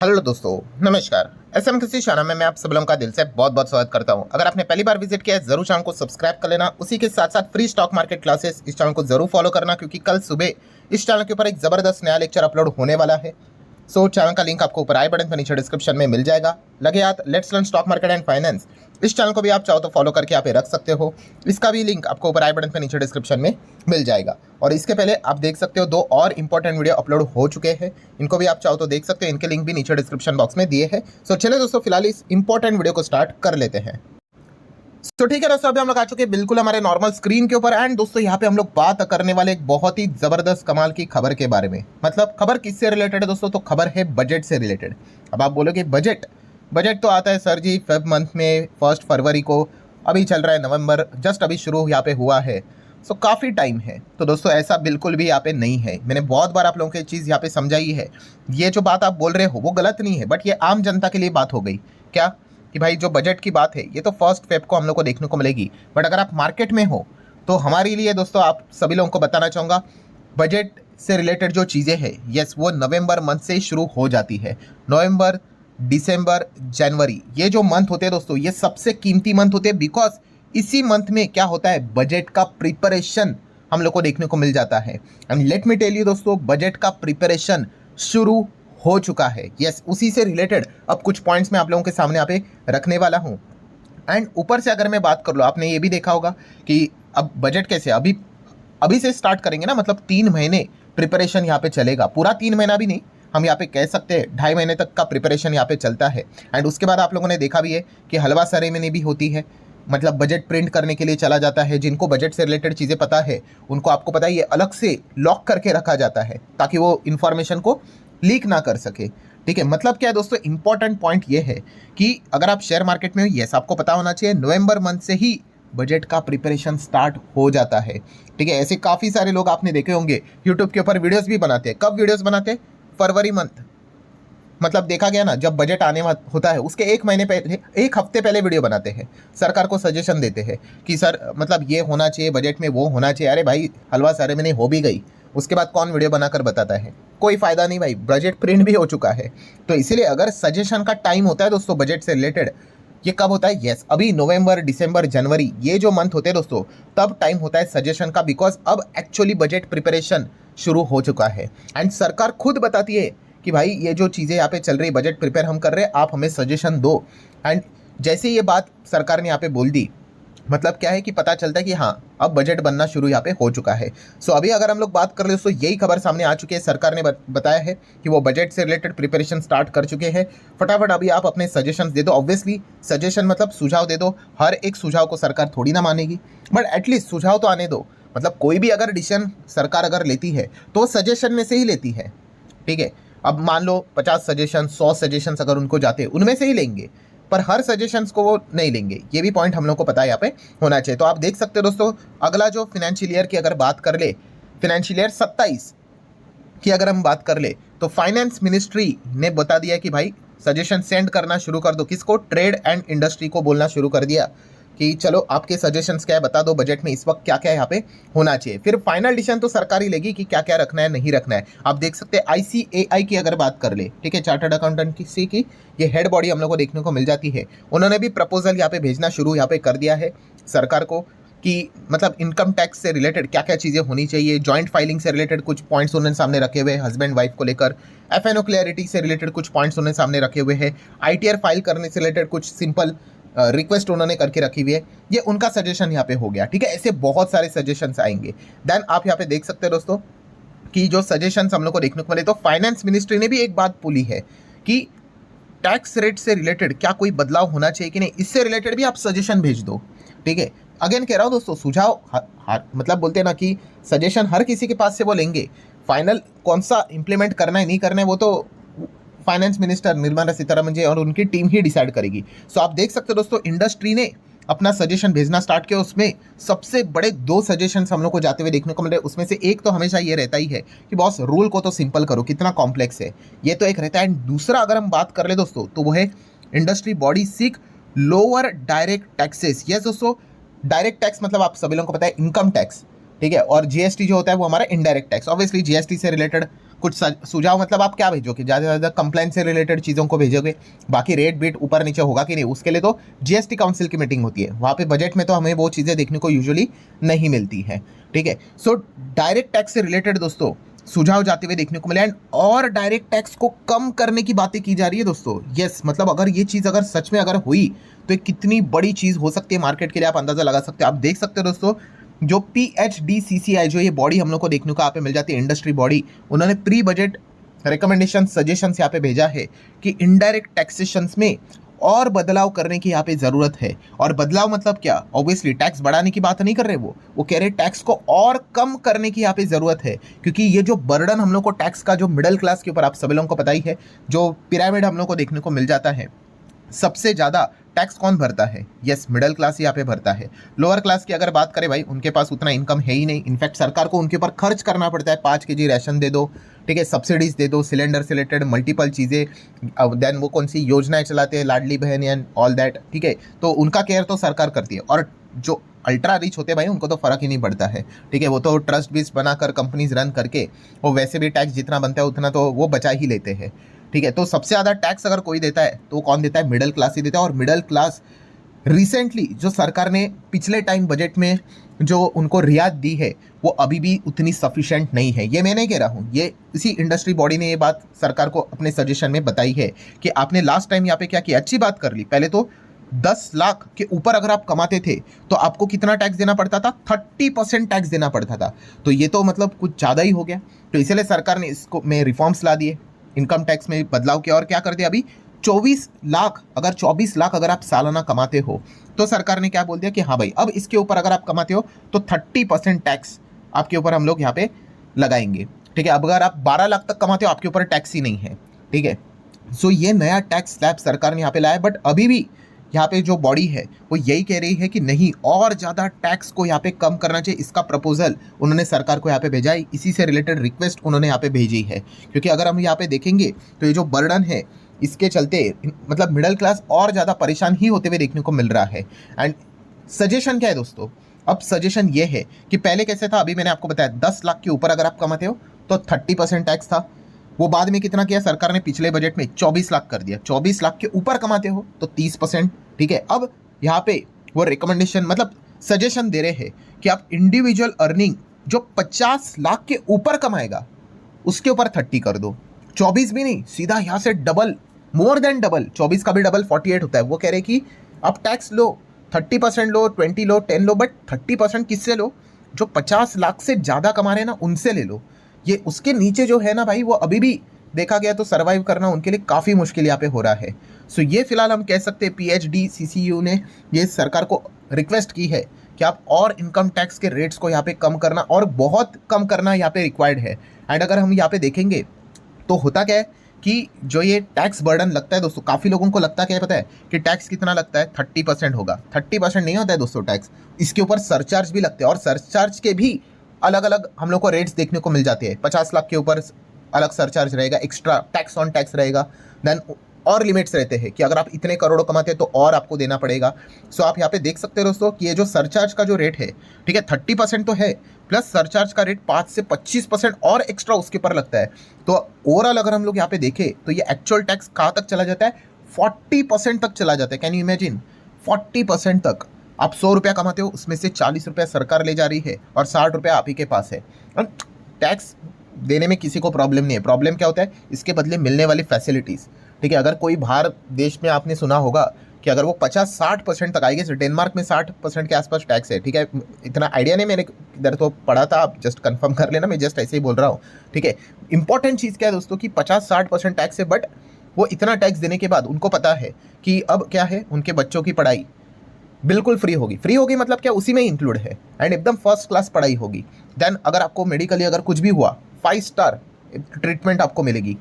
Hello दोस्तों, नमस्कार। SM कृषि चैनल में मैं आप सब लोगों का दिल से बहुत बहुत स्वागत करता हूं। अगर आपने पहली बार विजिट किया है जरूर चैनल को सब्सक्राइब कर लेना। उसी के साथ साथ फ्री स्टॉक मार्केट क्लासेस इस चैनल को जरूर फॉलो करना, क्योंकि कल सुबह इस चैनल के ऊपर एक जबरदस्त नया लेक्चर अपलोड होने वाला है। चैनल का लिंक आपको ऊपर आई बटन पर नीचे डिस्क्रिप्शन में मिल जाएगा। लगे हाथ let's learn stock market and finance, इस चैनल को भी आप चाहो तो फॉलो करके यहाँ पे रख सकते हो। इसका भी लिंक आपको ऊपर आई बटन पर नीचे डिस्क्रिप्शन में मिल जाएगा। और इसके पहले आप देख सकते हो दो और इंपॉर्टेंट वीडियो अपलोड हो चुके हैं, इनको भी आप चाहो तो देख सकते हो। इनके लिंक भी नीचे डिस्क्रिप्शन बॉक्स में दिए हैं। चलिए दोस्तों, फिलहाल इस इंपॉर्टेंट वीडियो को स्टार्ट कर लेते हैं। ठीक है दोस्तों, अभी हम लोग आ चुके हैं बिल्कुल हमारे नॉर्मल स्क्रीन के ऊपर। एंड दोस्तों यहाँ पे हम लोग बात करने वाले एक बहुत ही जबरदस्त कमाल की खबर के बारे में। मतलब खबर किससे रिलेटेड है दोस्तों? तो खबर है बजट से रिलेटेड। अब आप बोलोगे बजट बजट तो आता है सर जी फेब मंथ में, 1 फरवरी को। अभी चल रहा है नवंबर, जस्ट अभी शुरू यहाँ पे हुआ है। काफ़ी टाइम है। तो दोस्तों ऐसा बिल्कुल भी यहाँ पे नहीं है। मैंने बहुत बार आप लोगों को ये चीज़ यहाँ पे समझाई है। ये जो बात आप बोल रहे हो वो गलत नहीं है, बट ये आम जनता के लिए बात हो गई क्या कि भाई जो बजट की बात है ये तो 1 फेब को हम लोग को देखने को मिलेगी। बट अगर आप मार्केट में हो तो हमारे लिए दोस्तों आप सभी लोगों को बताना चाहूँगा, बजट से रिलेटेड जो चीज़ें हैं यस वो नवंबर मंथ से शुरू हो जाती है। नवंबर, दिसंबर, जनवरी, ये जो मंथ होते हैं दोस्तों ये सबसे कीमती मंथ होते हैं। बिकॉज इसी मंथ में क्या होता है, बजट का प्रिपरेशन हम लोग को देखने को मिल जाता है। And let me tell you दोस्तों, बजट का प्रिपरेशन शुरू हो चुका है। यस, उसी से रिलेटेड अब कुछ पॉइंट्स मैं आप लोगों के सामने यहाँ पे रखने वाला हूँ। एंड ऊपर से अगर मैं बात कर लो, आपने ये भी देखा होगा कि अब बजट कैसे अभी अभी से स्टार्ट करेंगे ना, मतलब 3 महीने प्रिपरेशन यहाँ पे चलेगा। पूरा 3 महीना भी नहीं, हम यहाँ पे कह सकते हैं 2.5 महीने तक का प्रिपरेशन यहाँ पे चलता है। एंड उसके बाद आप लोगों ने देखा भी है कि हलवा सेरेमनी भी होती है। मतलब बजट प्रिंट करने के लिए चला जाता है। जिनको बजट से रिलेटेड चीज़ें पता है उनको आपको पता है ये अलग से लॉक करके रखा जाता है ताकि वो इन्फॉर्मेशन को लीक ना कर सके। ठीक है, मतलब क्या है दोस्तों, इंपॉर्टेंट पॉइंट ये है कि अगर आप शेयर मार्केट में हो, यस आपको पता होना चाहिए नवंबर मंथ से ही बजट का प्रिपरेशन स्टार्ट हो जाता है। ठीक है, ऐसे काफ़ी सारे लोग आपने देखे होंगे यूट्यूब के ऊपर वीडियोस भी बनाते हैं। कब वीडियोस बनाते हैं? फरवरी मंथ। मतलब देखा गया ना, जब बजट आने होता है उसके 1 महीने पहले, 1 हफ्ते पहले वीडियो बनाते हैं। सरकार को सजेशन देते हैं कि सर मतलब ये होना चाहिए बजट में, वो होना चाहिए। अरे भाई हलवा सेरेमनी हो भी गई, उसके बाद कौन वीडियो बनाकर बताता है? कोई फायदा नहीं भाई, बजट प्रिंट भी हो चुका है। तो इसीलिए अगर सजेशन का टाइम होता है दोस्तों बजट से रिलेटेड, ये कब होता है? यस, अभी नवंबर, दिसंबर, जनवरी, ये जो मंथ होते हैं दोस्तों तब टाइम होता है सजेशन का। बिकॉज अब एक्चुअली बजट प्रिपरेशन शुरू हो चुका है। एंड सरकार खुद बताती है कि भाई ये जो चीज़ें यहाँ पे चल रही, बजट प्रिपेयर हम कर रहे हैं, आप हमें सजेशन दो। एंड जैसे ये बात सरकार ने यहाँ पे बोल दी, मतलब क्या है कि पता चलता है कि हाँ अब बजट बनना शुरू यहाँ पे हो चुका है। अभी अगर हम लोग बात कर ले तो यही खबर सामने आ चुकी है। सरकार ने बताया है कि वो बजट से रिलेटेड प्रिपरेशन स्टार्ट कर चुके हैं। फटाफट अभी आप अपने सजेशंस दे दो। ऑब्वियसली सजेशन मतलब सुझाव दे दो। हर एक सुझाव को सरकार थोड़ी ना मानेगी, बट एटलीस्ट सुझाव तो आने दो। मतलब कोई भी अगर डिसीजन सरकार अगर लेती है तो सजेशन में से ही लेती है। ठीक है, अब मान लो 50 सजेशन, 100 सजेशन अगर उनको जाते हैं उनमें से ही लेंगे, पर हर सजेशंस को वो नहीं लेंगे। ये भी पॉइंट हम लोग को पता है यहाँ पे होना चाहिए। तो आप देख सकते हो दोस्तों, अगला जो फाइनेंशियल ईयर की अगर बात कर ले, फाइनेंशियल ईयर 27 की अगर हम बात कर ले, तो फाइनेंस मिनिस्ट्री ने बता दिया कि भाई सजेशन सेंड करना शुरू कर दो। किसको? ट्रेड एंड इंडस्ट्री को बोलना शुरू कर दिया कि चलो आपके सजेशंस क्या है, बता दो बजट में इस वक्त क्या क्या यहाँ पे होना चाहिए। फिर फाइनल डिसीजन तो सरकार ही लेगी कि क्या क्या रखना है, नहीं रखना है। आप देख सकते हैं ICAI की अगर बात कर ले, ठीक है, चार्टर्ड अकाउंटेंट की ये हेड बॉडी हम लोग को देखने को मिल जाती है। उन्होंने भी प्रपोजल यहाँ पे भेजना शुरू यहाँ पे कर दिया है सरकार को कि मतलब इनकम टैक्स से रिलेटेड क्या क्या चीज़ें होनी चाहिए। जॉइंट फाइलिंग से रिलेटेड कुछ पॉइंट्स उन्होंने सामने रखे हुए हैं हस्बैंड वाइफ को लेकर। FNO क्लियरिटी से रिलेटेड कुछ पॉइंट्स उन्होंने सामने रखे हुए हैं। ITR फाइल करने से रिलेटेड कुछ सिंपल रिक्वेस्ट उन्होंने करके रखी हुई है। ये उनका सजेशन यहाँ पे हो गया। ठीक है, ऐसे बहुत सारे सजेशंस आएंगे। देन आप यहाँ पे देख सकते हैं दोस्तों कि जो सजेशंस हम लोग को देखने को मिले, तो फाइनेंस मिनिस्ट्री ने भी एक बात बोली है कि टैक्स रेट से रिलेटेड क्या कोई बदलाव होना चाहिए कि नहीं, इससे रिलेटेड भी आप सजेशन भेज दो। ठीक है, अगेन कह रहा हूँ दोस्तों, सुझाव मतलब बोलते हैं ना कि सजेशन हर किसी के पास से वो लेंगे। फाइनल कौन सा इंप्लीमेंट करना है नहीं करना है वो तो फाइनेंस मिनिस्टर निर्मला सीतारमण जी और उनकी टीम ही डिसाइड करेगी। आप देख सकते हो दोस्तों, इंडस्ट्री ने अपना सजेशन भेजना स्टार्ट किया। उसमें सबसे बड़े 2 सजेशन हम लोग को जाते हुए देखने को मिल रहे हैं। उसमें से एक तो हमेशा ये रहता ही है कि बॉस रूल को तो सिंपल करो, कितना कॉम्प्लेक्स है, ये तो एक रहता है। एंड दूसरा अगर हम बात कर ले दोस्तों तो वो है industry body seek lower direct taxes. Yes दोस्तों, डायरेक्ट टैक्स मतलब आप सभी लोगों को पता है इनकम टैक्स। ठीक है, और GST जो होता है वो हमारा इनडायरेक्ट टैक्स। ऑब्वियसली GST से रिलेटेड कुछ सुझाव मतलब आप क्या भेजोगे, ज़्यादा से ज़्यादा कंप्लेंट से रिलेटेड चीज़ों को भेजोगे, बाकी रेट बीट ऊपर नीचे होगा कि नहीं उसके लिए तो जीएसटी काउंसिल की मीटिंग होती है, वहाँ पे बजट में तो हमें वो चीज़ें देखने को यूजुअली नहीं मिलती है। ठीक है, सो डायरेक्ट टैक्स से रिलेटेड दोस्तों सुझाव जाते हुए देखने को मिले एंड और डायरेक्ट टैक्स को कम करने की बातें की जा रही है दोस्तों। यस, मतलब अगर ये चीज़ अगर सच में अगर हुई तो एक कितनी बड़ी चीज़ हो सकती है मार्केट के लिए, आप अंदाज़ा लगा सकते हो। आप देख सकते हो दोस्तों, जो PHDCCI जो ये बॉडी हम लोग को देखने को यहाँ पे मिल जाती है, इंडस्ट्री बॉडी, उन्होंने प्री बजट रिकमेंडेशन सजेशंस यहाँ पे भेजा है कि इनडायरेक्ट टैक्सेशंस में और बदलाव करने की यहाँ पे ज़रूरत है। और बदलाव मतलब क्या, ऑब्वियसली टैक्स बढ़ाने की बात नहीं कर रहे, वो कह रहे टैक्स को और कम करने की यहाँ पे ज़रूरत है, क्योंकि ये जो बर्डन हम लोग को टैक्स का जो मिडिल क्लास के ऊपर, आप सभी लोगों को पता ही है, जो पिरामिड हम लोग को देखने को मिल जाता है, सबसे ज़्यादा टैक्स कौन भरता है? यस, मिडिल क्लास यहाँ पे भरता है। लोअर क्लास की अगर बात करें भाई, उनके पास उतना इनकम है ही नहीं, इनफैक्ट सरकार को उनके ऊपर खर्च करना पड़ता है, 5 kg राशन दे दो, ठीक है, सब्सिडीज दे दो, सिलेंडर से रिलेटेड मल्टीपल चीज़ें, देन वो कौन सी योजनाएं चलाते हैं, लाडली बहन एंड ऑल दैट, ठीक है, तो उनका केयर तो सरकार करती है। और जो अल्ट्रा रिच होते हैं भाई, उनको तो फ़र्क ही नहीं पड़ता है, ठीक है, वो तो ट्रस्ट बेस बनाकर कंपनीज रन करके वो वैसे भी टैक्स जितना बनता है उतना तो वो बचा ही लेते हैं। ठीक है, तो सबसे ज़्यादा टैक्स अगर कोई देता है तो कौन देता है? मिडिल क्लास ही देता है। और मिडिल क्लास रिसेंटली जो सरकार ने पिछले टाइम बजट में जो उनको रियायत दी है वो अभी भी उतनी सफिशेंट नहीं है। ये मैं नहीं कह रहा हूँ, ये इसी इंडस्ट्री बॉडी ने ये बात सरकार को अपने सजेशन में बताई है कि आपने लास्ट टाइम यहाँ पे क्या किया, अच्छी बात कर ली। पहले तो 10 लाख के ऊपर अगर आप कमाते थे तो आपको कितना टैक्स देना पड़ता था? 30% टैक्स देना पड़ता था। तो ये तो मतलब कुछ ज़्यादा ही हो गया। तो इसलिए सरकार ने इसको में रिफॉर्म्स ला दिए, इनकम टैक्स में बदलाव किया और क्या कर दिया, अभी 24 लाख अगर आप सालाना कमाते हो तो सरकार ने क्या बोल दिया कि हाँ भाई, अब इसके ऊपर अगर आप कमाते हो तो 30% टैक्स आपके ऊपर हम लोग यहाँ पे लगाएंगे। ठीक है, अब अगर आप 12 लाख तक कमाते हो आपके ऊपर टैक्स ही नहीं है। ठीक है, सो ये नया टैक्स स्लैब सरकार ने यहाँ पे लाया, बट अभी भी यहाँ पे जो बॉडी है वो यही कह रही है कि नहीं, और ज़्यादा टैक्स को यहाँ पे कम करना चाहिए। इसका प्रपोजल उन्होंने सरकार को यहाँ पे भेजा है, इसी से रिलेटेड रिक्वेस्ट उन्होंने यहाँ पे भेजी है। क्योंकि अगर हम यहाँ पे देखेंगे तो ये जो बर्डन है इसके चलते मतलब मिडिल क्लास और ज़्यादा परेशान ही होते हुए देखने को मिल रहा है। एंड सजेशन क्या है दोस्तों, अब सजेशन ये है कि पहले कैसे था, अभी मैंने आपको बताया 10 लाख के ऊपर अगर आप कमाते हो तो 30% टैक्स था। वो बाद में कितना किया सरकार ने, पिछले बजट में 24 लाख कर दिया। 24 लाख के ऊपर कमाते हो तो 30%। ठीक है, अब यहाँ पे वो रिकमेंडेशन मतलब सजेशन दे रहे हैं कि आप इंडिविजुअल अर्निंग जो 50 लाख के ऊपर कमाएगा उसके ऊपर 30 कर दो। 24 भी नहीं, सीधा यहाँ से डबल, मोर देन डबल, 24 का भी डबल 48 होता है। वो कह रहे कि आप tax low, 30% low, 20 low, 10 low, but 30% किससे लो? जो 50 लाख से ज़्यादा कमा रहे हैं ना उनसे ले लो। ये उसके नीचे जो है ना भाई, वो अभी भी देखा गया तो सर्वाइव करना उनके लिए काफ़ी मुश्किल यहाँ पे हो रहा है। सो ये फिलहाल हम कह सकते हैं PHDCCU ने ये सरकार को रिक्वेस्ट की है कि आप और इनकम टैक्स के रेट्स को यहाँ पे कम करना, और बहुत कम करना यहाँ पे रिक्वायर्ड है। एंड अगर हम यहाँ पे देखेंगे तो होता क्या है कि जो ये टैक्स बर्डन लगता है दोस्तों, काफ़ी लोगों को लगता क्या है पता है कि टैक्स कितना लगता है? 30% होगा। 30% नहीं होता है दोस्तों टैक्स, इसके ऊपर सरचार्ज भी लगते हैं, और सरचार्ज के भी अलग अलग हम लोग को रेट्स देखने को मिल जाते हैं। 50 लाख के ऊपर अलग सरचार्ज रहेगा, एक्स्ट्रा टैक्स ऑन टैक्स रहेगा, देन और लिमिट्स रहते हैं कि अगर आप इतने करोड़ों कमाते हैं तो और आपको देना पड़ेगा। सो आप यहाँ पे देख सकते हो दोस्तों कि ये जो सरचार्ज का जो रेट है, ठीक है, 30% तो है, प्लस सरचार्ज का रेट 5 से 25% और एक्स्ट्रा उसके ऊपर लगता है। तो ओवरऑल अगर हम लोग यहाँ पे देखें तो ये एक्चुअल टैक्स कहाँ तक चला जाता है? 40% तक चला जाता है। कैन यू इमेजिन, 40% तक। आप 100 रुपया कमाते हो, उसमें से 40 रुपया सरकार ले जा रही है और 60 रुपया आप ही के पास है। टैक्स देने में किसी को प्रॉब्लम नहीं है। प्रॉब्लम क्या होता है? इसके बदले मिलने वाली फैसिलिटीज़। ठीक है, अगर कोई बाहर देश में आपने सुना होगा कि अगर वो 50-60% तक आएगी, डेनमार्क में 60% के आसपास टैक्स है। ठीक है, इतना आइडिया नहीं, मैंने इधर तो पढ़ा था, आप जस्ट कंफर्म कर लेना, मैं जस्ट ऐसे ही बोल रहा हूँ। ठीक है, इंपॉर्टेंट चीज़ क्या है दोस्तों कि 50-60% टैक्स है, बट वो इतना टैक्स देने के बाद उनको पता है कि अब क्या है, उनके बच्चों की पढ़ाई बिल्कुल फ्री होगी। फ्री होगी मतलब क्या, उसी में इंक्लूड है, एंड एकदम फर्स्ट क्लास पढ़ाई होगी। देन अगर आपको मेडिकली अगर कुछ भी हुआ, 5 स्टार ट्रीटमेंट आपको मिलेगी।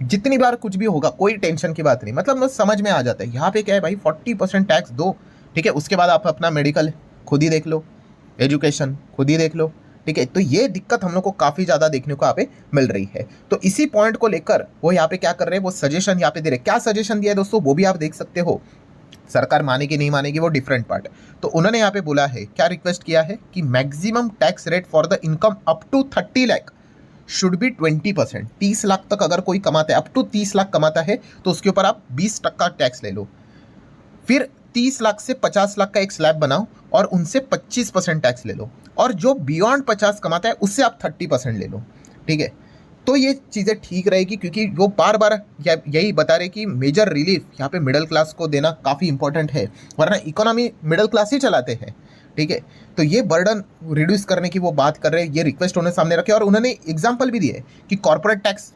जितनी बार कुछ भी होगा, कोई टेंशन की बात नहीं, मतलब समझ में आ जाता है। यहाँ पे क्या है भाई, 40% टैक्स दो, ठीक है, उसके बाद आप अपना मेडिकल खुद ही देख लो, एजुकेशन खुद ही देख लो। ठीक है, तो ये दिक्कत हम लोग को काफ़ी ज़्यादा देखने को यहाँ पे मिल रही है। तो इसी पॉइंट को लेकर वो यहाँ पे क्या कर रहे हैं, वो सजेशन यहाँ पे दे रहे हैं। क्या सजेशन दिया है दोस्तों, वो भी आप देख सकते हो। सरकार मानेगी नहीं मानेगी वो डिफरेंट पार्ट है। तो उन्होंने यहाँ पे बोला है, क्या रिक्वेस्ट किया है कि maximum tax rate for the income up to 30 lakh should be 20%। 30 lakh तक अगर कोई कमाता है, अप टू 30 लाख कमाता है, तो उसके ऊपर आप 20% टैक्स ले लो। फिर 30 लाख से 50 लाख का एक स्लैब बनाओ और उनसे 25% टैक्स ले लो, और जो बियॉन्ड 50 कमाता है उससे आप 30% ले लो। ठीक है, तो ये चीज़ें ठीक रहेगी, क्योंकि वो बार बार यही बता रहे कि मेजर रिलीफ यहाँ पे मिडिल क्लास को देना काफ़ी इंपॉर्टेंट है, वरना इकोनॉमी मिडिल क्लास ही चलाते हैं। ठीक है, तो ये बर्डन रिड्यूस करने की वो बात कर रहे हैं, ये रिक्वेस्ट उन्होंने सामने रखे, और उन्होंने एग्जाम्पल भी दिए कि कॉर्पोरेट टैक्स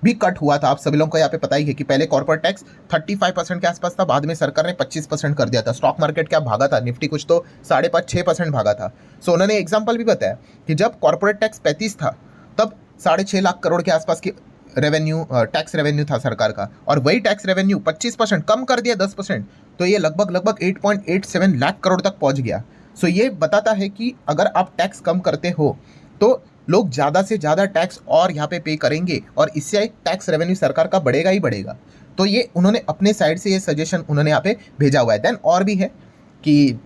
भी कट हुआ था। आप सभी लोगों को यहाँ पे पता ही है कि पहले कॉर्पोरेट टैक्स 35% के आसपास था, बाद में सरकार ने 25% कर दिया था। स्टॉक मार्केट क्या भागा था, निफ्टी कुछ तो 5.5-6% भागा था। सो उन्होंने एग्जाम्पल भी बताया कि जब कॉर्पोरेट टैक्स 35 था, तब 6.5 लाख करोड़ के आसपास की रेवेन्यू, टैक्स रेवेन्यू था सरकार का, और वही टैक्स रेवेन्यू 25% कम कर दिया 10%, तो ये लगभग 8.87 लाख करोड़ तक पहुंच गया। सो ये बताता है कि अगर आप टैक्स कम करते हो तो लोग ज़्यादा से ज़्यादा टैक्स और यहाँ पे करेंगे, और इससे टैक्स रेवेन्यू सरकार का बढ़ेगा ही बढ़ेगा। तो ये उन्होंने अपने साइड से ये सजेशन उन्होंने यहाँ पे भेजा हुआ है। देन और भी है कि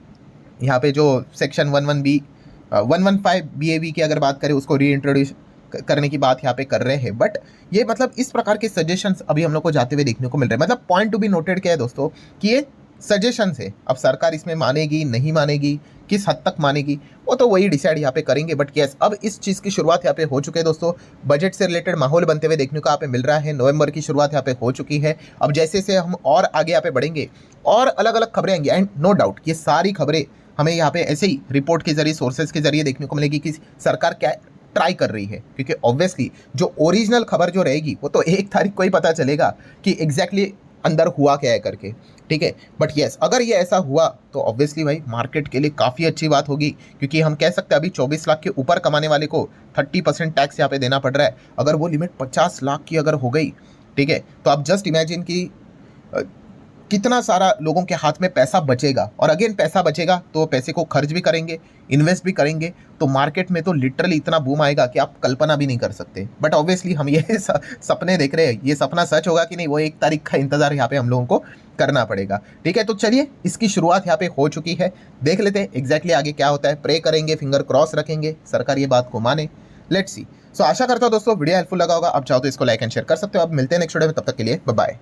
यहाँ पे जो सेक्शन 115 BAV की अगर बात करें, उसको रीइंट्रोड्यूस करने की बात यहाँ पे कर रहे हैं। बट ये मतलब इस प्रकार के सजेशंस अभी हम लोग को जाते हुए देखने को मिल रहे हैं। मतलब पॉइंट टू बी नोटेड क्या है दोस्तों, कि ये सजेशंस है। अब सरकार इसमें मानेगी नहीं मानेगी, किस हद तक मानेगी, वो तो वही डिसाइड यहाँ पे करेंगे। बट यस, अब इस चीज़ की शुरुआत यहाँ पे हो चुकी है दोस्तों। बजट से रिलेटेड माहौल बनते हुए देखने को यहाँ पे मिल रहा है। नवंबर की शुरुआत यहाँ पे हो चुकी है। अब जैसे जैसे हम और आगे यहाँ पे बढ़ेंगे और अलग अलग खबरें आएंगी, एंड नो डाउट ये सारी खबरें हमें यहाँ पे ऐसे ही रिपोर्ट के जरिए, सोर्सेज के जरिए देखने को मिलेगी कि सरकार क्या ट्राई कर रही है। क्योंकि ऑब्वियसली जो ओरिजिनल खबर जो रहेगी वो तो 1 तारीख को ही पता चलेगा कि एग्जैक्टली अंदर हुआ क्या है करके। ठीक है, बट यस, अगर ये ऐसा हुआ तो ऑब्वियसली भाई मार्केट के लिए काफ़ी अच्छी बात होगी, क्योंकि हम कह सकते हैं अभी 24 लाख के ऊपर कमाने वाले को 30% टैक्स यहाँ पे देना पड़ रहा है। अगर वो लिमिट 50 लाख की अगर हो गई, ठीक है, तो आप जस्ट इमेजिन कि कितना सारा लोगों के हाथ में पैसा बचेगा। और अगेन पैसा बचेगा तो पैसे को खर्च भी करेंगे, इन्वेस्ट भी करेंगे, तो मार्केट में तो लिटरली इतना बूम आएगा कि आप कल्पना भी नहीं कर सकते। बट ऑब्वियसली हम ये सपने देख रहे हैं, ये सपना सच होगा कि नहीं, वो 1 तारीख का इंतजार यहाँ पे हम लोगों को करना पड़ेगा। ठीक है, तो चलिए इसकी शुरुआत यहाँ पे हो चुकी है, देख लेते हैं एग्जैक्टली आगे क्या होता है। प्रे करेंगे, फिंगर क्रॉस रखेंगे, सरकार ये बात को माने। Let's see. सो आशा करता हूँ दोस्तों वीडियो हेल्पफुल लगा होगा। आप चाहो तो इसको लाइक एंड शेयर कर सकते हो। अब मिलते हैं नेक्स्ट वीडियो में, तब तक के लिए बाय बाय।